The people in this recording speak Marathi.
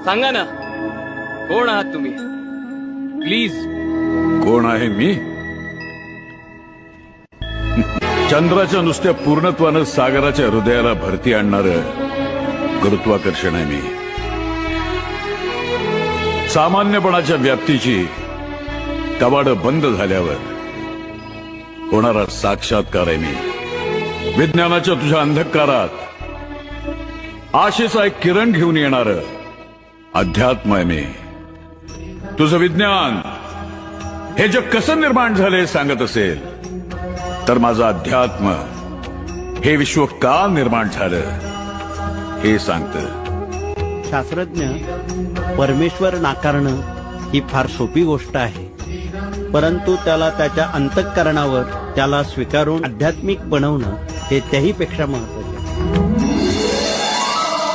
सांगा ना, कोण आहात तुम्ही? प्लीज. कोण आहे मी? चंद्राच्या नुसत्या पूर्णत्वानं सागराच्या हृदयाला भरती आणणार गुरुत्वाकर्षण आहे मी. सामान्यपणाच्या व्याप्तीची कवाडं बंद झाल्यावर होणारा साक्षात्कार आहे मी. विज्ञानाच्या तुझ्या अंधकारात आशेचा एक किरण घेऊन येणार अध्यात्म आहे मी. तुझं विज्ञान हे जग कसं निर्माण झालंय सांगत असेल, तर माझं अध्यात्म हे विश्व का निर्माण झालं हे सांगतं. शास्त्रज्ञ परमेश्वर नाकारणं ही फार सोपी गोष्ट आहे, परंतु त्याला त्याच्या अंतःकरणावर त्याला स्वीकारून आध्यात्मिक बनवणं हे त्याहीपेक्षा महत्त्वाचं.